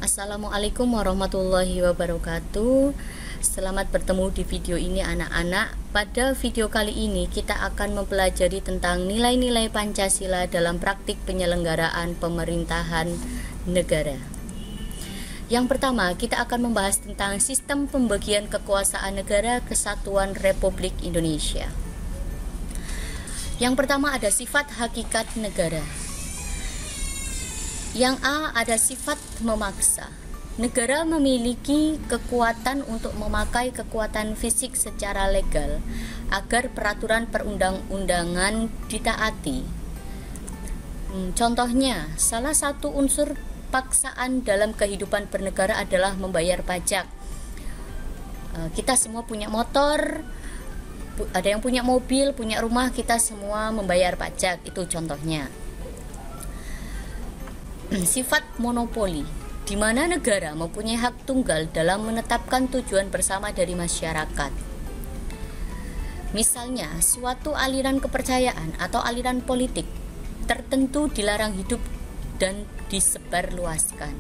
Assalamualaikum warahmatullahi wabarakatuh. Selamat bertemu di video ini anak-anak. Pada video kali ini kita akan mempelajari tentang nilai-nilai Pancasila dalam praktik penyelenggaraan pemerintahan negara. Yang pertama, kita akan membahas tentang sistem pembagian kekuasaan negara Kesatuan Republik Indonesia. Yang pertama ada sifat hakikat negara. Yang A ada sifat memaksa. Negara memiliki kekuatan untuk memakai kekuatan fisik secara legal agar peraturan perundang-undangan ditaati. Contohnya, salah satu unsur paksaan dalam kehidupan bernegara adalah membayar pajak. Kita semua punya motor, ada yang punya mobil, punya rumah, kita semua membayar pajak, itu contohnya. Sifat monopoli, di mana negara mempunyai hak tunggal dalam menetapkan tujuan bersama dari masyarakat. Misalnya, suatu aliran kepercayaan atau aliran politik tertentu dilarang hidup dan disebarluaskan.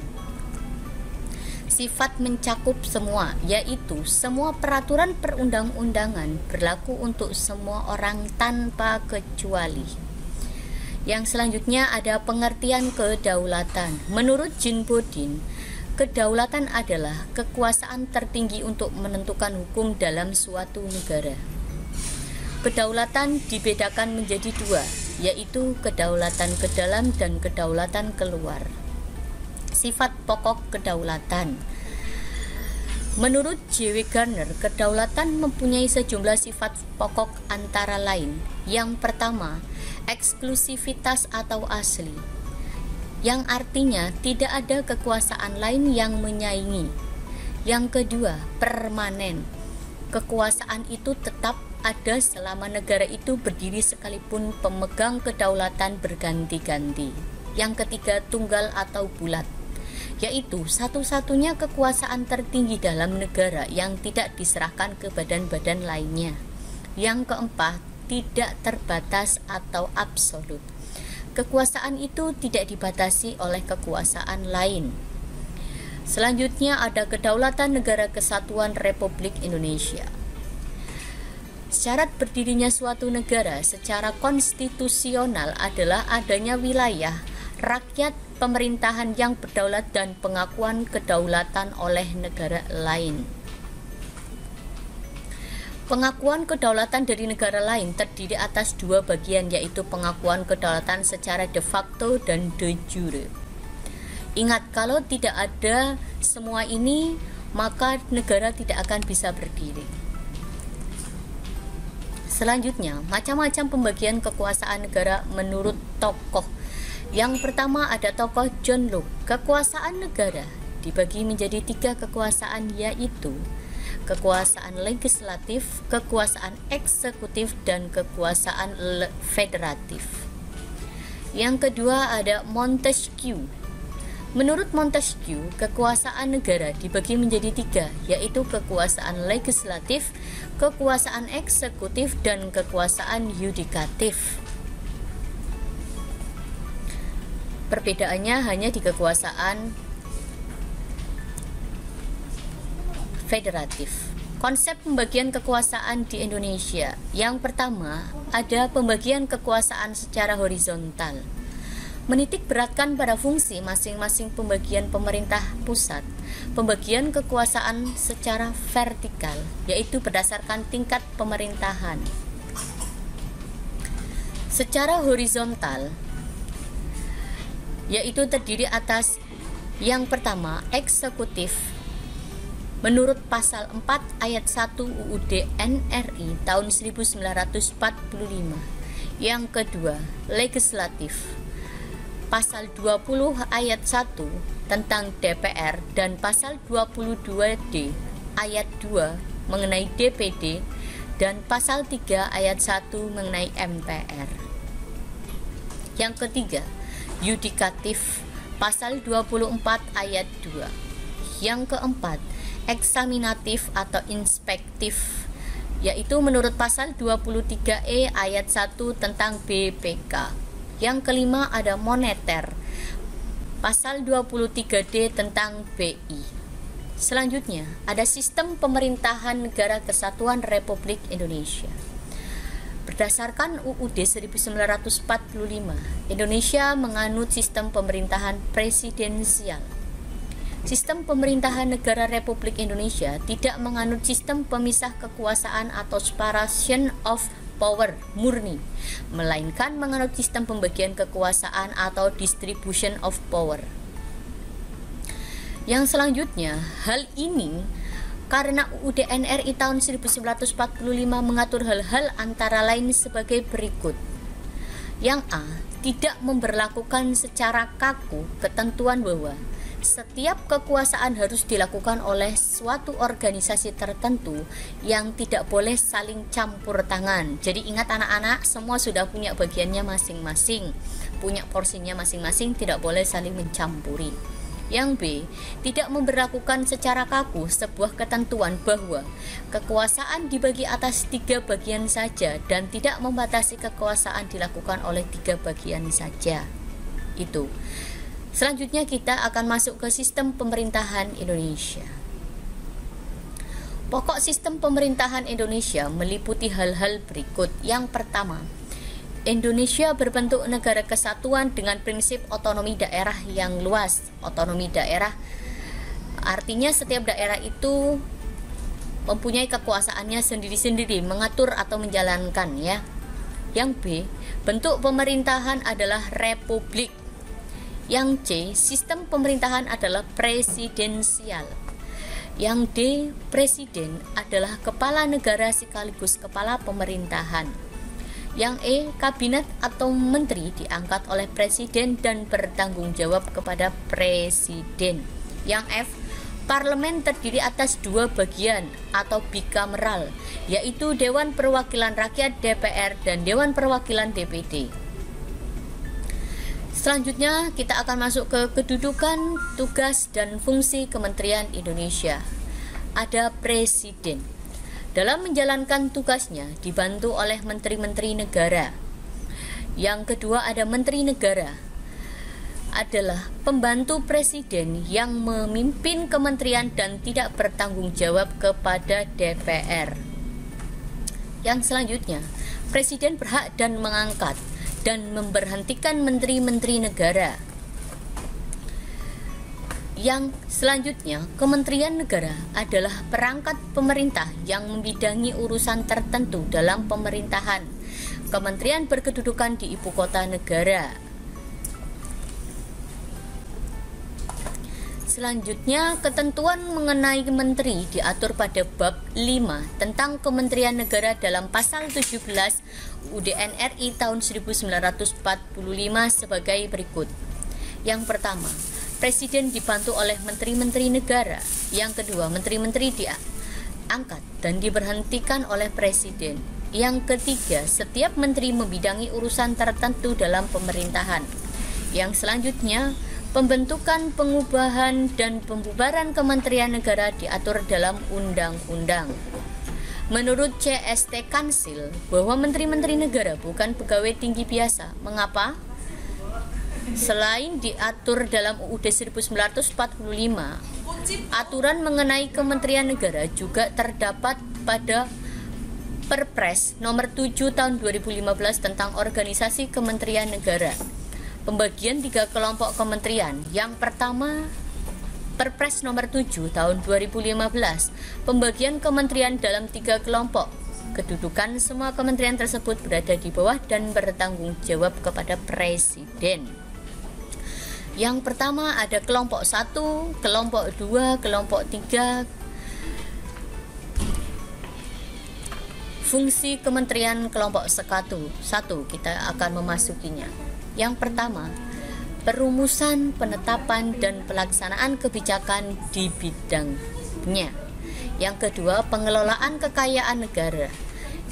Sifat mencakup semua, yaitu semua peraturan perundang-undangan berlaku untuk semua orang tanpa kecuali. Yang selanjutnya ada pengertian kedaulatan. Menurut Jean Bodin, kedaulatan adalah kekuasaan tertinggi untuk menentukan hukum dalam suatu negara. Kedaulatan dibedakan menjadi dua, yaitu kedaulatan ke dalam dan kedaulatan keluar. Sifat pokok kedaulatan. Menurut J.W. Garner, kedaulatan mempunyai sejumlah sifat pokok antara lain. Yang pertama, eksklusivitas atau asli, yang artinya tidak ada kekuasaan lain yang menyaingi. Yang kedua, permanen. Kekuasaan itu tetap ada selama negara itu berdiri sekalipun pemegang kedaulatan berganti-ganti. Yang ketiga, tunggal atau bulat, yaitu satu-satunya kekuasaan tertinggi dalam negara yang tidak diserahkan ke badan-badan lainnya. Yang keempat, tidak terbatas atau absolut. Kekuasaan itu tidak dibatasi oleh kekuasaan lain. Selanjutnya ada kedaulatan negara Kesatuan Republik Indonesia. Syarat berdirinya suatu negara secara konstitusional adalah adanya wilayah, rakyat, pemerintahan yang berdaulat dan pengakuan kedaulatan oleh negara lain. Pengakuan kedaulatan dari negara lain terdiri atas dua bagian, yaitu pengakuan kedaulatan secara de facto dan de jure. Ingat, kalau tidak ada semua ini, maka negara tidak akan bisa berdiri. Selanjutnya, macam-macam pembagian kekuasaan negara menurut tokoh. Yang pertama ada tokoh John Locke. Kekuasaan negara dibagi menjadi tiga kekuasaan, yaitu kekuasaan legislatif, kekuasaan eksekutif, dan kekuasaan federatif. Yang kedua ada Montesquieu. Menurut Montesquieu, kekuasaan negara dibagi menjadi tiga, yaitu kekuasaan legislatif, kekuasaan eksekutif, dan kekuasaan yudikatif. Perbedaannya hanya di kekuasaan federatif. Konsep pembagian kekuasaan di Indonesia. Yang pertama, ada pembagian kekuasaan secara horizontal. Menitik beratkan pada fungsi masing-masing pembagian pemerintah pusat. Pembagian kekuasaan secara vertikal, yaitu berdasarkan tingkat pemerintahan. Secara horizontal, yaitu terdiri atas yang pertama, eksekutif. Menurut pasal 4 ayat 1 UUD NRI tahun 1945. Yang kedua, legislatif. Pasal 20 ayat 1 tentang DPR dan pasal 22D ayat 2 mengenai DPD dan pasal 3 ayat 1 mengenai MPR. Yang ketiga, yudikatif. Pasal 24 ayat 2. Yang keempat, eksaminatif atau inspektif, yaitu menurut pasal 23E ayat 1 tentang BPK. Yang kelima ada moneter. Pasal 23D tentang BI. Selanjutnya, ada sistem pemerintahan Negara Kesatuan Republik Indonesia. Berdasarkan UUD 1945, Indonesia menganut sistem pemerintahan presidensial. Sistem pemerintahan Negara Republik Indonesia tidak menganut sistem pemisah kekuasaan atau separation of power murni, melainkan menganut sistem pembagian kekuasaan atau distribution of power. Yang selanjutnya, hal ini karena UUD NRI tahun 1945 mengatur hal-hal antara lain sebagai berikut. Yang A, tidak memberlakukan secara kaku ketentuan bahwa setiap kekuasaan harus dilakukan oleh suatu organisasi tertentu yang tidak boleh saling campur tangan. Jadi ingat anak-anak, semua sudah punya bagiannya masing-masing, punya porsinya masing-masing, tidak boleh saling mencampuri. Yang B, tidak memberlakukan secara kaku sebuah ketentuan bahwa kekuasaan dibagi atas 3 bagian saja dan tidak membatasi kekuasaan dilakukan oleh 3 bagian saja. Itu. Selanjutnya kita akan masuk ke sistem pemerintahan Indonesia. Pokok sistem pemerintahan Indonesia meliputi hal-hal berikut. Yang pertama, Indonesia berbentuk negara kesatuan dengan prinsip otonomi daerah yang luas. Otonomi daerah artinya setiap daerah itu mempunyai kekuasaannya sendiri-sendiri, mengatur atau menjalankan ya. Yang B, bentuk pemerintahan adalah republik. Yang C, sistem pemerintahan adalah presidensial. Yang D, presiden adalah kepala negara sekaligus kepala pemerintahan. Yang E, kabinet atau menteri diangkat oleh presiden dan bertanggung jawab kepada presiden. Yang F, parlemen terdiri atas 2 bagian atau bikameral, yaitu Dewan Perwakilan Rakyat DPR dan Dewan Perwakilan DPD. Selanjutnya kita akan masuk ke kedudukan, tugas, dan fungsi Kementerian Indonesia. Ada presiden. Dalam menjalankan tugasnya dibantu oleh menteri-menteri negara. Yang kedua ada menteri negara. Adalah pembantu presiden yang memimpin kementerian dan tidak bertanggung jawab kepada DPR. Yang selanjutnya, presiden berhak dan mengangkat dan memberhentikan menteri-menteri negara. Yang selanjutnya, Kementerian Negara adalah perangkat pemerintah yang membidangi urusan tertentu dalam pemerintahan. Kementerian berkedudukan di ibu kota negara. Selanjutnya, ketentuan mengenai menteri diatur pada bab 5 tentang Kementerian Negara dalam pasal 17 UUD NRI tahun 1945 sebagai berikut. Yang pertama, presiden dibantu oleh menteri-menteri negara. Yang kedua, menteri-menteri diangkat dan diberhentikan oleh presiden. Yang ketiga, setiap menteri membidangi urusan tertentu dalam pemerintahan. Yang selanjutnya, pembentukan, pengubahan, dan pembubaran kementerian negara diatur dalam undang-undang. Menurut CST Kansil, bahwa menteri-menteri negara bukan pegawai tinggi biasa. Mengapa? Selain diatur dalam UUD 1945, aturan mengenai kementerian negara juga terdapat pada Perpres nomor 7 tahun 2015 tentang organisasi kementerian negara. Pembagian 3 kelompok kementerian. Yang pertama, Perpres nomor 7 tahun 2015, pembagian kementerian dalam 3 kelompok. Kedudukan semua kementerian tersebut berada di bawah dan bertanggung jawab kepada presiden. Yang pertama ada kelompok 1, kelompok 2, kelompok 3. Fungsi kementerian kelompok 1 kita akan memasukinya. Yang pertama, perumusan, penetapan, dan pelaksanaan kebijakan di bidangnya. Yang kedua, pengelolaan kekayaan negara.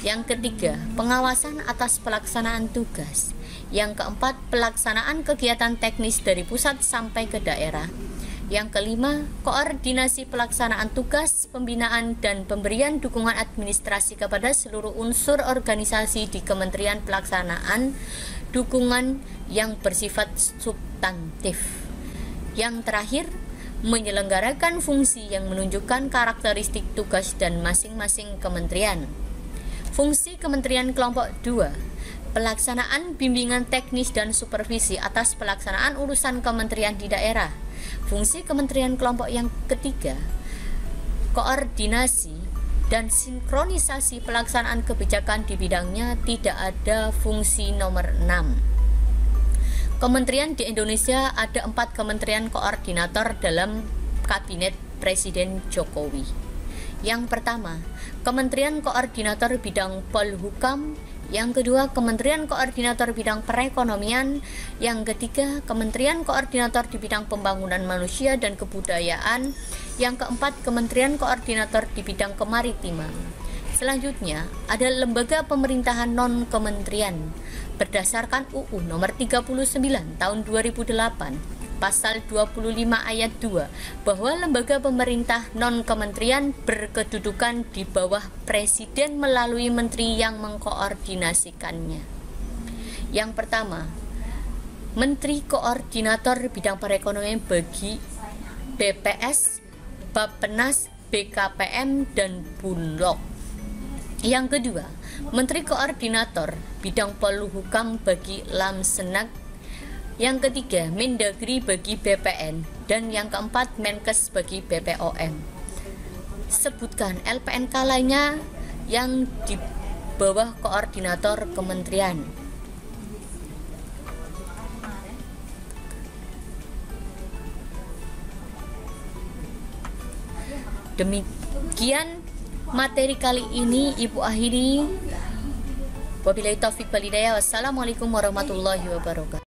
Yang ketiga, pengawasan atas pelaksanaan tugas. Yang keempat, pelaksanaan kegiatan teknis dari pusat sampai ke daerah. Yang kelima, koordinasi pelaksanaan tugas, pembinaan, dan pemberian dukungan administrasi kepada seluruh unsur organisasi di Kementerian Pelaksanaan dukungan yang bersifat substantif. Yang terakhir, menyelenggarakan fungsi yang menunjukkan karakteristik tugas dan masing-masing kementerian. Fungsi Kementerian Kelompok 2, pelaksanaan bimbingan teknis dan supervisi atas pelaksanaan urusan kementerian di daerah. Fungsi Kementerian Kelompok yang ketiga, koordinasi dan sinkronisasi pelaksanaan kebijakan di bidangnya. Tidak ada fungsi nomor 6. Kementerian di Indonesia ada 4 kementerian koordinator dalam Kabinet Presiden Jokowi. Yang pertama, Kementerian Koordinator Bidang Polhukam. Yang kedua, Kementerian Koordinator Bidang Perekonomian. Yang ketiga, Kementerian Koordinator di Bidang Pembangunan Manusia dan Kebudayaan. Yang keempat, Kementerian Koordinator di Bidang Kemaritiman. Selanjutnya, ada lembaga pemerintahan non-kementerian. Berdasarkan UU nomor 39 tahun 2008, pasal 25 ayat 2, bahwa lembaga pemerintah non-kementerian berkedudukan di bawah presiden melalui menteri yang mengkoordinasikannya. Yang pertama, Menteri Koordinator Bidang Perekonomian bagi BPS, Bappenas, BKPM, dan Bulog. Yang kedua, Menteri Koordinator Bidang Polhukam bagi Lamsenak. Yang ketiga, Mendagri bagi BPN, dan yang keempat, Menkes bagi BPOM. Sebutkan LPNK lainnya yang di bawah koordinator kementerian. Demikian materi kali ini Ibu akhiri. Wabillahi taufiq wal hidayah. Wassalamualaikum warahmatullahi wabarakatuh.